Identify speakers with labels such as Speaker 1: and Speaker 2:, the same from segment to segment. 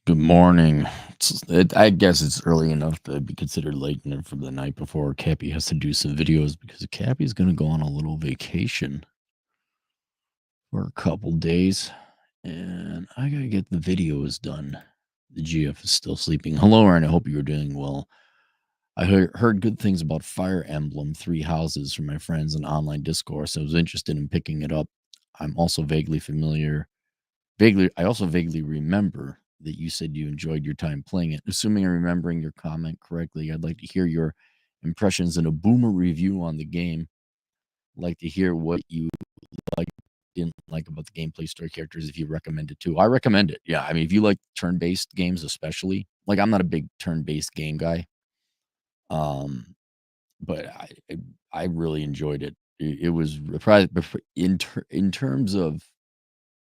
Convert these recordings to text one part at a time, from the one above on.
Speaker 1: Good morning. I guess it's early enough to be considered late enough for the night before Cappy has to do some videos because Cappy's going to go on a little vacation for a couple days. And I got to get the videos done. The GF is still sleeping. Hello, Aaron. I hope you're doing well. I heard good things about Fire Emblem Three Houses from my friends in online discourse. I was interested in picking it up. I'm also vaguely familiar I also vaguely remember that you said you enjoyed your time playing it. Assuming I'm remembering your comment correctly, I'd like to hear your impressions and a boomer review on the game. I'd like to hear what you like, didn't like about the gameplay, story, characters, if you recommend it too. I recommend it. Yeah, I mean, if you like turn-based games, especially, like I'm not a big turn-based game guy, um, but I really enjoyed it. It was probably in terms of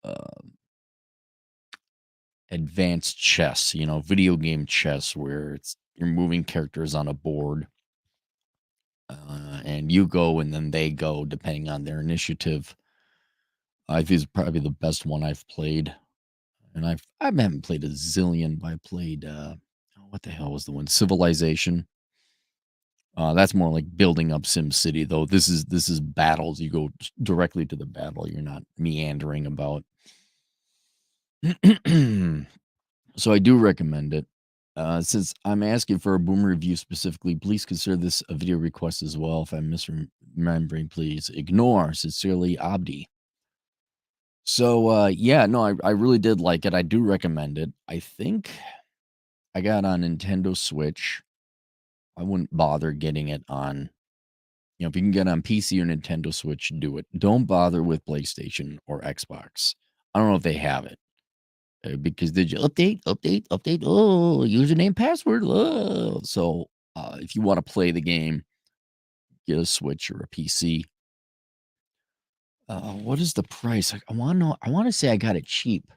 Speaker 1: uh, advanced chess, video game chess where you're moving characters on a board, and you go and then they go depending on their initiative. I think it's probably the best one I've played, and I haven't played a zillion, but I played what the hell was the one? Civilization. That's more like building up Sim City, though. This is battles. You go directly to the battle. You're not meandering about. So I do recommend it. Since I'm asking for a boom review specifically, please consider this a video request as well. If I'm misremembering, please ignore. Sincerely, Abdi. So, yeah, no, I really did like it. I do recommend it. I think I got on Nintendo Switch. I wouldn't bother getting it on, if you can get on PC or Nintendo Switch, do it. Don't bother with PlayStation or Xbox. I don't know if they have it. Because did you update? Oh, username, password. Oh. So, if you want to play the game, get a Switch or a PC. What is the price? I want to know. I want to say I got it cheap.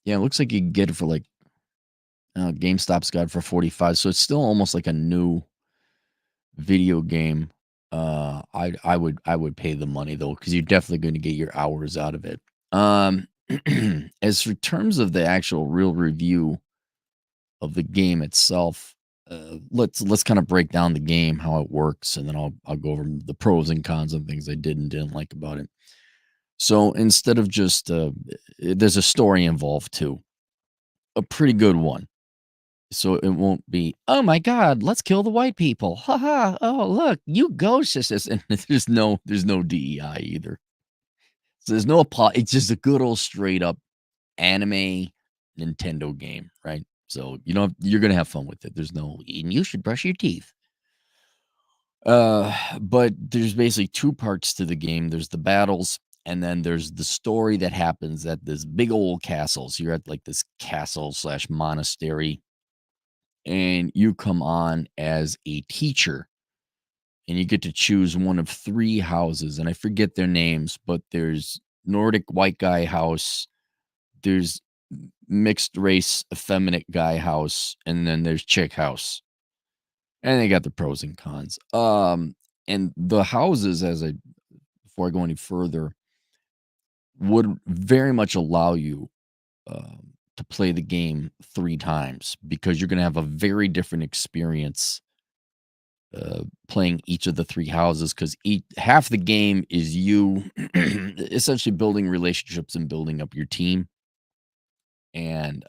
Speaker 1: Yeah, it looks like you can get it for like GameStop's got it for 45. So it's still almost like a new video game. I would pay the money though because you're definitely going to get your hours out of it. Um, as for terms of the actual real review of the game itself, let's kind of break down the game, how it works, and then I'll go over the pros and cons and things I did and didn't like about it. So instead of just there's a story involved too, a pretty good one. So it won't be, oh my God, let's kill the white people. Ha ha. Oh look, you ghosts. And there's no DEI either. So there's no plot. It's just a good old straight up anime Nintendo game, right? So you're gonna have fun with it. There's no, and you should brush your teeth. But there's basically two parts to the game. There's the battles, and then there's the story that happens at this big old castle. So you're at like this castle slash monastery, and you come on as a teacher, and you get to choose one of three houses, and I forget their names, but there's Nordic white guy house, there's mixed race effeminate guy house, and then there's chick house. And they got the pros and cons. And the houses, before I go any further, would very much allow you to play the game three times because you're going to have a very different experience playing each of the three houses because half the game is you essentially building relationships and building up your team and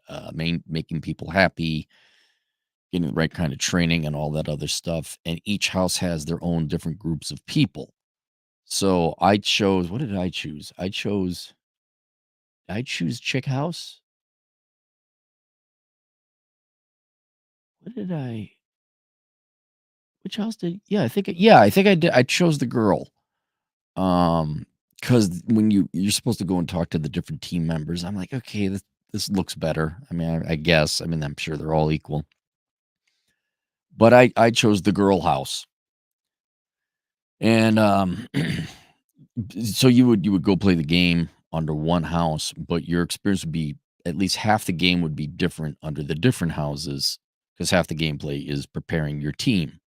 Speaker 1: making people happy, getting the right kind of training and all that other stuff. And each house has their own different groups of people. So I chose, what did I choose? I choose Chick House. What did I, which house did, yeah, I think I did. I chose the girl. Because when you're supposed to go and talk to the different team members, I'm like, okay, this looks better. I mean, I guess. I mean, I'm sure they're all equal. But I chose the girl house. And so you would go play the game under one house, but your experience would be at least half the game would be different under the different houses because half the gameplay is preparing your team.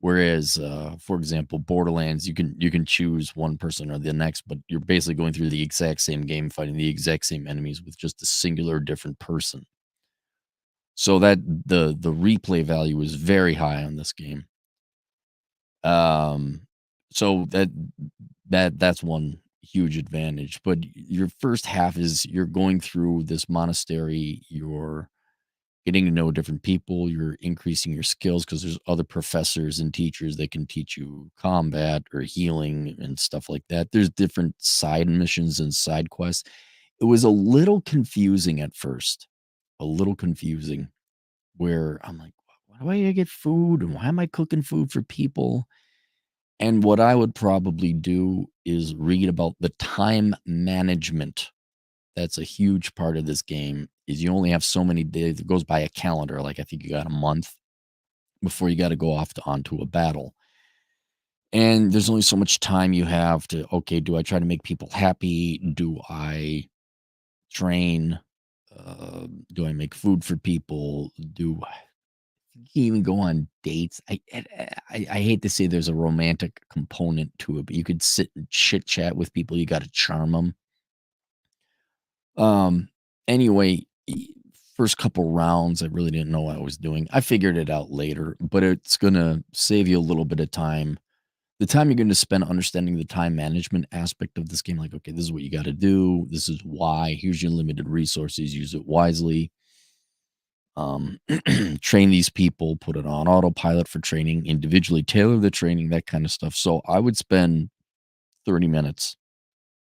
Speaker 1: Whereas, for example, Borderlands, you can choose one person or the next, but you're basically going through the exact same game, fighting the exact same enemies with just a singular different person. So that the replay value is very high on this game. Um, so that's one huge advantage. But your first half is you're going through this monastery, you're getting to know different people, you're increasing your skills because there's other professors and teachers that can teach you combat or healing and stuff like that. There's different side missions and side quests. It was a little confusing at first, a little confusing where I'm like, why do I get food? And why am I cooking food for people? And what I would probably do is read about the time management. That's a huge part of this game is you only have so many days. It goes by a calendar. Like I think you got a month before you got to go off onto a battle. And there's only so much time you have to, okay, do I try to make people happy? Do I train? Do I make food for people? Do you can even go on dates. I hate to say there's a romantic component to it, but you could sit and chit chat with people. You got to charm them. Um. Anyway, first couple rounds, I really didn't know what I was doing. I figured it out later, but it's gonna save you a little bit of time. The time you're gonna spend understanding the time management aspect of this game, like, okay, this is what you got to do. This is why. Here's your limited resources. Use it wisely. um, train these people, put it on autopilot for training, individually tailor the training, that kind of stuff. So I would spend 30 minutes.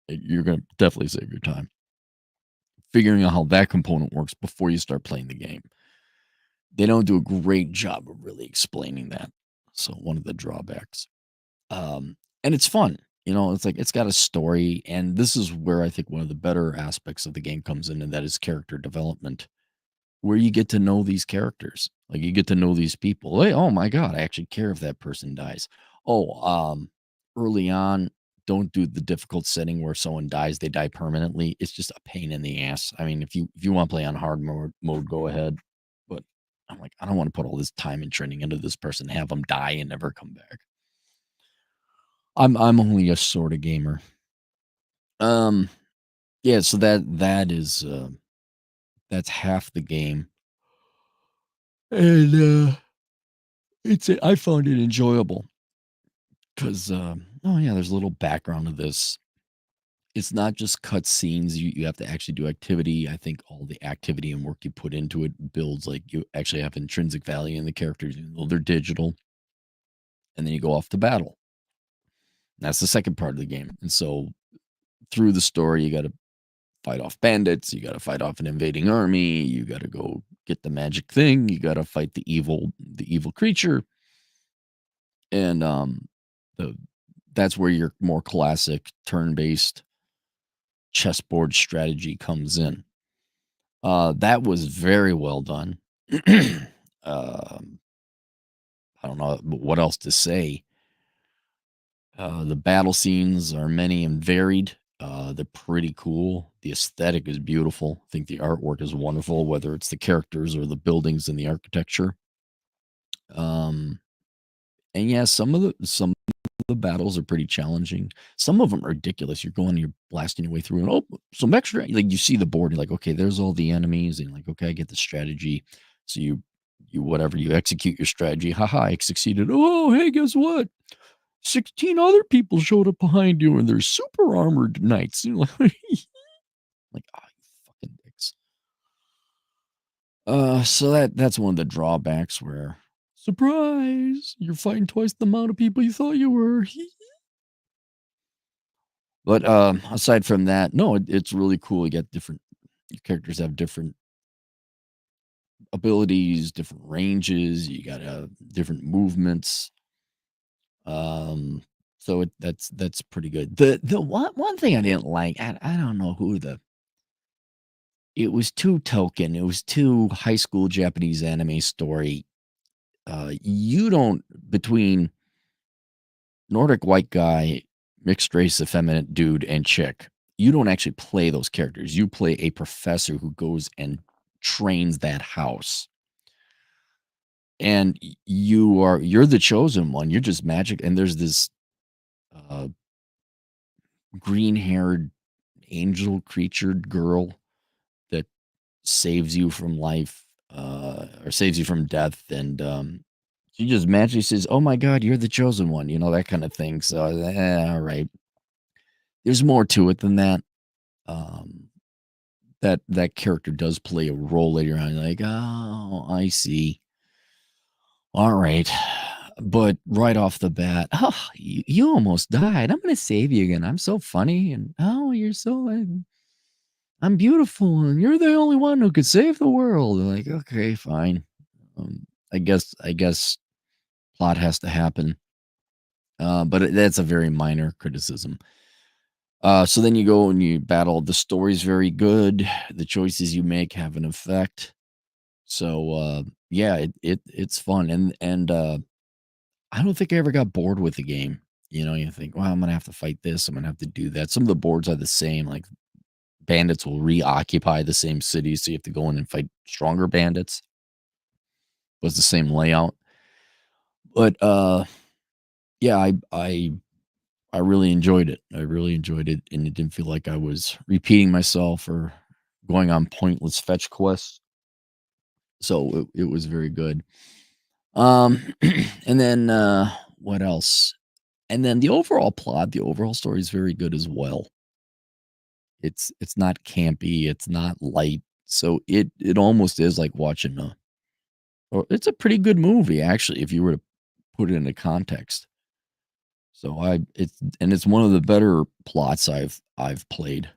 Speaker 1: You're going to definitely save your time figuring out how that component works before you start playing the game. They don't do a great job of really explaining that. So one of the drawbacks. And it's fun. It's like it's got a story, and this is where I think one of the better aspects of the game comes in, and that is character development where you get to know these characters. Like you get to know these people. Hey, oh my God, I actually care if that person dies. Oh, early on, don't do the difficult setting where someone dies, they die permanently. It's just a pain in the ass. I mean, if you want to play on hard mode, go ahead. But I'm like, I don't want to put all this time and training into this person, have them die and never come back. I'm only a sort of gamer. Um, yeah, so that is that's half the game. And I found it enjoyable because, oh yeah, there's a little background to this. It's not just cut scenes. You have to actually do activity. I think all the activity and work you put into it builds like you actually have intrinsic value in the characters, even though they're digital. And then you go off to battle. That's the second part of the game. And so through the story, you got to fight off bandits. You got to fight off an invading army. You got to go get the magic thing. You got to fight the evil creature. And the that's where your more classic turn-based chessboard strategy comes in. That was very well done. um, I don't know what else to say. The battle scenes are many and varied. They're pretty cool. The aesthetic is beautiful. I think the artwork is wonderful, whether it's the characters or the buildings and the architecture. Um, and yeah, some of the battles are pretty challenging. Some of them are ridiculous. You're going, you're blasting your way through, and oh, some extra. Like you see the board, you're like, okay, there's all the enemies, and you're like, okay, I get the strategy. So you whatever you execute your strategy. Haha, I succeeded. Oh, hey, guess what? 16 other people showed up behind you, and they're super armored knights. And you're like, ah, you fucking dicks. So that's one of the drawbacks where surprise, you're fighting twice the amount of people you thought you were. But, aside from that, no, it's really cool. You get different your characters have different abilities, different ranges, you got, different movements. So that's pretty good. The one thing I didn't like, I don't know who the it was too token, it was too high school Japanese anime story. You don't between Nordic white guy, mixed race, effeminate dude, and chick. You don't actually play those characters. You play a professor who goes and trains that house. and you're the chosen one. You're just magic, and there's this uh, green-haired angel creatured girl that saves you from life, or saves you from death, and she just magically says, "Oh my God, you're the chosen one," that kind of thing. So, all right, there's more to it than that. Um, that character does play a role later on. Like, oh, I see. All right. But right off the bat, oh, you almost died. I'm gonna save you again. I'm so funny, and oh, you're so I'm beautiful, and you're the only one who could save the world. Like, okay, fine. I guess plot has to happen. But that's a very minor criticism. So then you go and you battle. The story's very good. The choices you make have an effect. So yeah, it's fun, and I don't think I ever got bored with the game. You think, well, I'm gonna have to fight this. I'm gonna have to do that. Some of the boards are the same. Like bandits will reoccupy the same city, so you have to go in and fight stronger bandits. Was the same layout, but yeah, I really enjoyed it. I really enjoyed it, and it didn't feel like I was repeating myself or going on pointless fetch quests. So it was very good. Um, and then what else? And then the overall plot, the overall story is very good as well. It's not campy, it's not light. So it almost is like watching a or it's a pretty good movie actually if you were to put it into context. So it's one of the better plots I've played.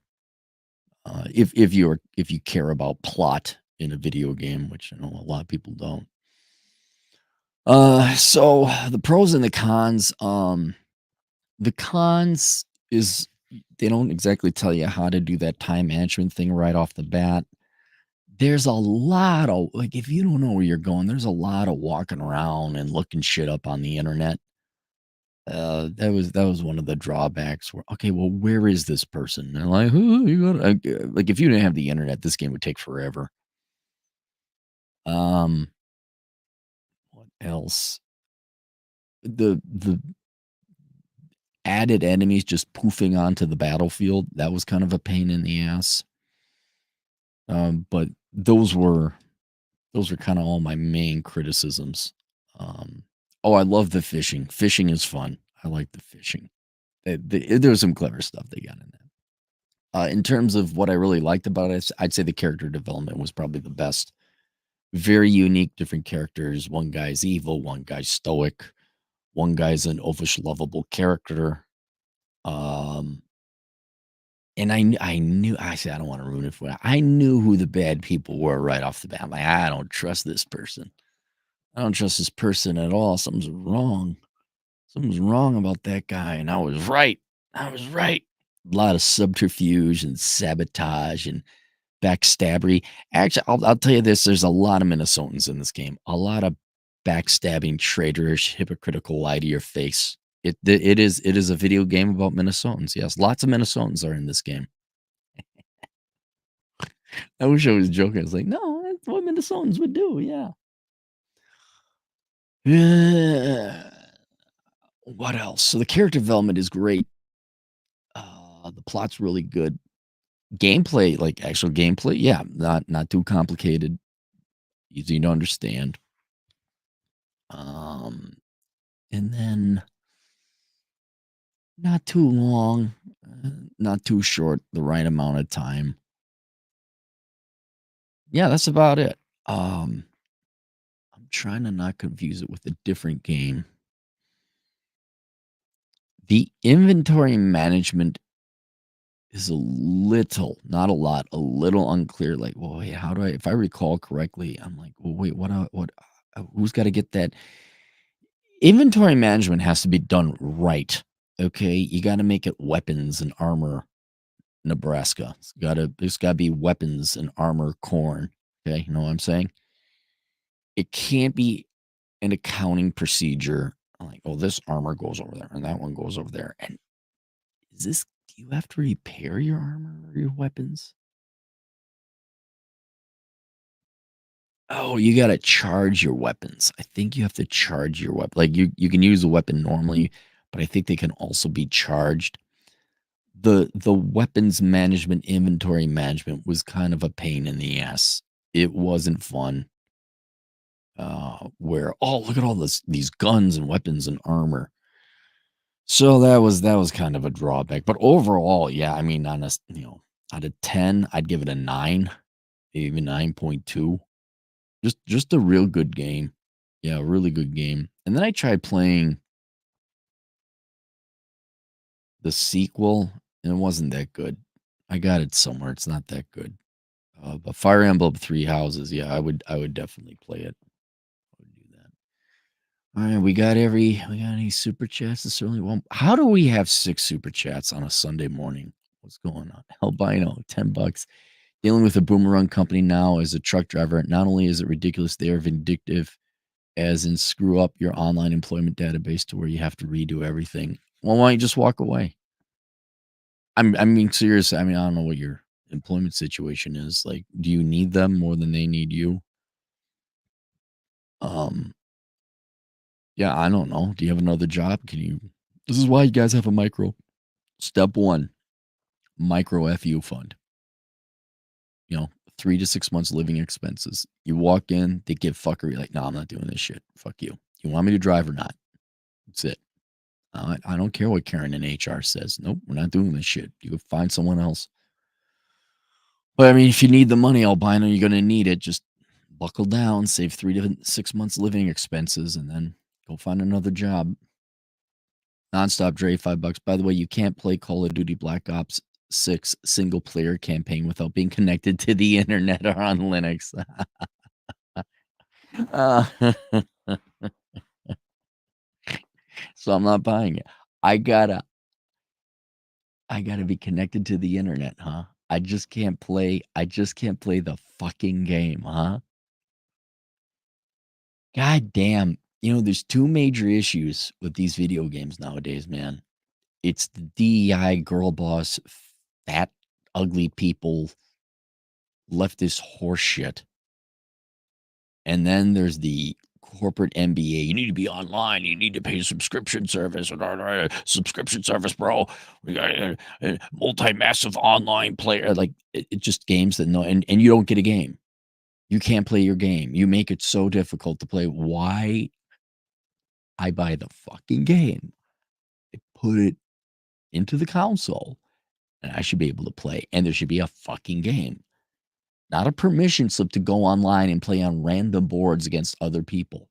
Speaker 1: If you care about plot in a video game, which I know a lot of people don't. So the pros and the cons. The cons is they don't exactly tell you how to do that time management thing right off the bat. There's a lot of like if you don't know where you're going, there's a lot of walking around and looking shit up on the internet. That was one of the drawbacks where okay, well, where is this person? And like, who you got like if you didn't have the internet, this game would take forever. Um, what else? The added enemies just poofing onto the battlefield, that was kind of a pain in the ass. But those were kinda all my main criticisms. Um, oh, I love the fishing. Fishing is fun. I like the fishing. There's some clever stuff they got in there. In terms of what I really liked about it, I'd say the character development was probably the best. Very unique, different characters. One guy's evil, one guy's stoic, one guy's an oafish, lovable character. Um, and I said, I don't wanna ruin it for you. I knew who the bad people were right off the bat. I'm like, "I don't trust this person. I don't trust this person at all. Something's wrong. Something's wrong about that guy." And I was right. I was right. A lot of subterfuge and sabotage and backstabbery. Actually, I'll tell you this, there's a lot of Minnesotans in this game. A lot of backstabbing, traitorish, hypocritical lie to your face. It is a video game about Minnesotans. Yes, lots of Minnesotans are in this game. I wish I was joking. I was like, no, that's what Minnesotans would do. Yeah. Yeah. What else? So the character development is great. The plot's really good. Gameplay, like actual gameplay, yeah, not too complicated, easy to understand. Um, and then not too long, not too short, the right amount of time. Yeah, that's about it. Um, I'm trying to not confuse it with a different game. The inventory management is a little, not a lot, a little unclear. Like, well, wait, how do I? If I recall correctly, I'm like, well, wait, what? Who's got to get that? Inventory management has to be done right. Okay, you got to make it weapons and armor, Nebraska. There's got to be weapons and armor, corn. Okay, you know what I'm saying? It can't be an accounting procedure. Like, oh, this armor goes over there and that one goes over there. And is this? Do you have to repair your armor or your weapons? Oh, you gotta charge your weapons. I think you have to charge your weapon. Like, you can use a weapon normally, but I think they can also be charged. The weapons management, inventory management was kind of a pain in the ass. It wasn't fun. Where, "Oh, look at all these guns and weapons and armor." So that was kind of a drawback, but overall, yeah, I mean, on a s out of 10, I'd give it a 9, maybe 9.2. Just a real good game. Yeah, a really good game. And then I tried playing the sequel, and it wasn't that good. I got it somewhere, it's not that good. But Fire Emblem Three Houses, yeah, I would definitely play it. I would do that. Alright, we got any super chats? This certainly won't. How do we have 6 super chats on a Sunday morning? What's going on? Albino, 10 bucks. Dealing with a boomerang company now as a truck driver, not only is it ridiculous, they are vindictive, as in screw up your online employment database to where you have to redo everything. Well, why don't you just walk away? I mean, seriously, I mean, I don't know what your employment situation is. Like, do you need them more than they need you? Um, yeah, I don't know. Do you have another job? Can you This is why you guys have a micro. Step 1, micro FU fund. You know, 3 to 6 months living expenses. You walk in, they give fuckery like, "No, I'm not doing this shit. Fuck you. You want me to drive or not? That's it. I don't care what Karen in HR says. Nope, we're not doing this shit. You go find someone else." But I mean, if you need the money, albino, you're gonna need it. Just buckle down, save 3 to 6 months living expenses, and then go find another job. Nonstop Dre, $5. By the way, you can't play Call of Duty Black Ops 6 single player campaign without being connected to the internet or on Linux. Uh, so I'm not buying it. I gotta I gotta be connected to the internet, huh? I just can't play the fucking game, huh? God damn. There's 2 major issues with these video games nowadays, man. It's the DEI girl boss, fat, ugly people, leftist horse shit. And then there's the corporate MBA. You need to be online. You need to pay a subscription service. Subscription service, bro. We got a multi-massive online player. Like, it's just games that no, and you don't get a game. You can't play your game. You make it so difficult to play. Why? I buy the fucking game. I put it into the console, and I should be able to play. And there should be a fucking game, not a permission slip to go online and play on random boards against other people.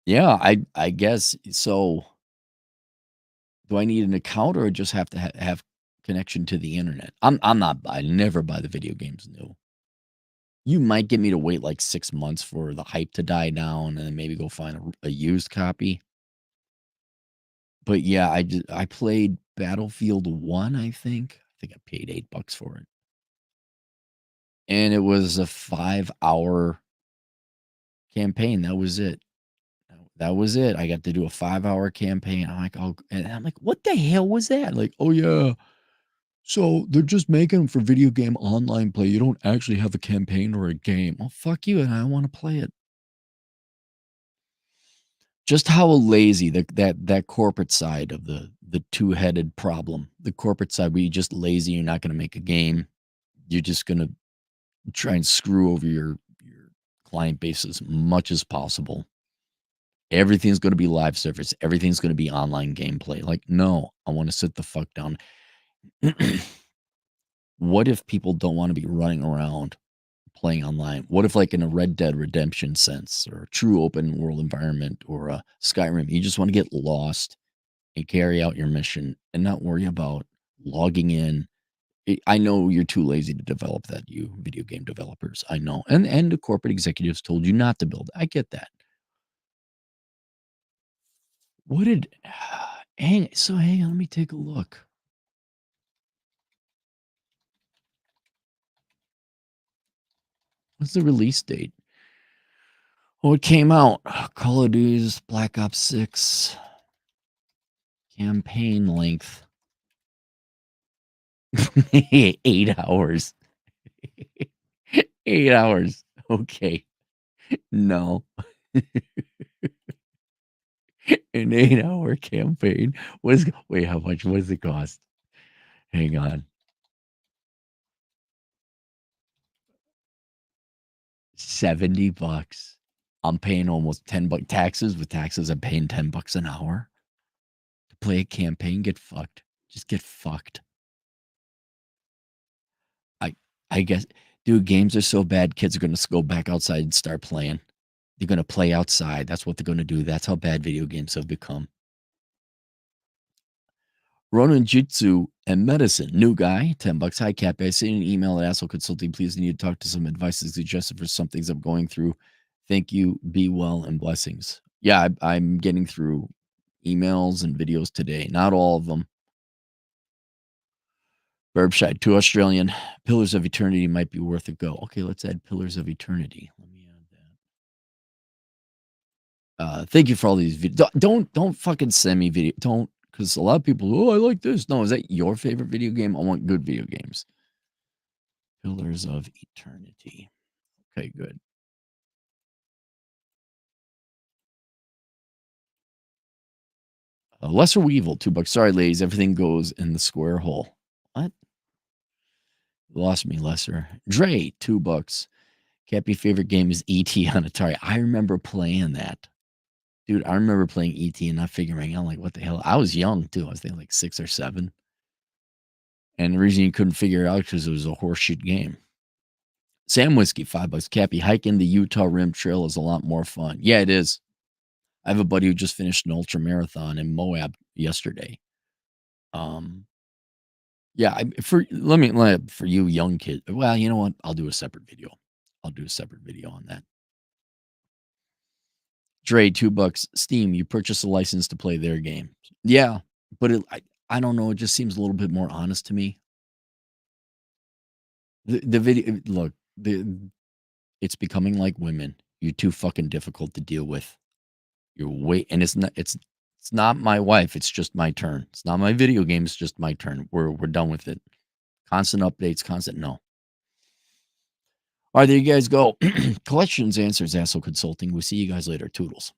Speaker 1: Yeah, I guess so. Do I need an account or just have to have connection to the internet? I'm not. I never buy the video games new. You might get me to wait like 6 months for the hype to die down, and then maybe go find a used copy. But yeah, I played Battlefield 1, I think. I think I paid $8 for it. And it was a 5-hour campaign. That was it. That was it. I got to do a 5-hour campaign. I'm like, "Oh," and I'm like, "What the hell was that?" Like, "Oh, yeah. So they're just making them for video game online play. You don't actually have a campaign or a game." Well, fuck you, and I wanna play it. Just how lazy that corporate side of the two-headed problem. The corporate side where you're just lazy, you're not gonna make a game. You're just gonna try and screw over your client base as much as possible. Everything's gonna be live service. Everything's gonna be online gameplay. Like, no, I wanna sit the fuck down. What if people don't wanna be running around playing online? What if, like, in a Red Dead Redemption sense or a true open world environment or a Skyrim, you just wanna get lost and carry out your mission and not worry about logging in. I know you're too lazy to develop that, you video game developers. I know. And the corporate executives told you not to build. I get that. What did hang on, let me take a look. What's the release date? Oh, it came out. Call of Duty's Black Ops 6 campaign length. 8 hours. 8 hours. Okay. No. An 8-hour campaign was wait, how much was it cost? Hang on. 70 bucks. I'm paying almost 10 bucks taxes. With taxes, I'm paying 10 bucks an hour to play a campaign. Get fucked. Just get fucked. I I guess, dude, games are so bad, kids are gonna go back outside and start playing. They're gonna play outside. That's what they're gonna do. That's how bad video games have become. Ronin Jutsu and Medicine. New guy, 10 bucks. Hi, Cap. I sent an email at Asshole Consulting. Please need to talk to some advice and suggestion for some things I'm going through. Thank you. Be well and blessings. Yeah, I'm getting through emails and videos today. Not all of them. Burbshide, 2 Australian. Pillars of Eternity might be worth a go. Okay, let's add Pillars of Eternity. Let me add that. Thank you for all these videos. Don't fucking send me video. Don't, because a lot of people, oh, I like this. No, is that your favorite video game? I want good video games. Pillars of Eternity. Okay, good. Lesser Weevil, 2 bucks. Sorry, ladies. Everything goes in the square hole. What? Lost me, Lesser. Dre, 2 bucks. Cappy favorite game is E.T. on Atari. I remember playing that. Dude, I remember playing E.T. and not figuring out, like, what the hell. I was young, too. I was thinking like 6 or 7. And the reason you couldn't figure it out because it was a horseshit game. Sam Whiskey, 5 bucks. Cappy, hiking the Utah Rim Trail is a lot more fun. Yeah, it is. I have a buddy who just finished an ultra marathon in Moab yesterday. Um, yeah, for you young kids. Well, you know what? I'll do a separate video. I'll do a separate video on that. Dre, 2 bucks. Steam, you purchase a license to play their game. Yeah, but I don't know. It just seems a little bit more honest to me. The video, look, it's becoming like women. You're too fucking difficult to deal with. You're way, and it's not my wife. It's just my turn. It's not my video game. It's just my turn. We're done with it. Constant updates. Constant no. All right, there you guys go. Questions, answers, Asshole Consulting. We'll see you guys later. Toodles.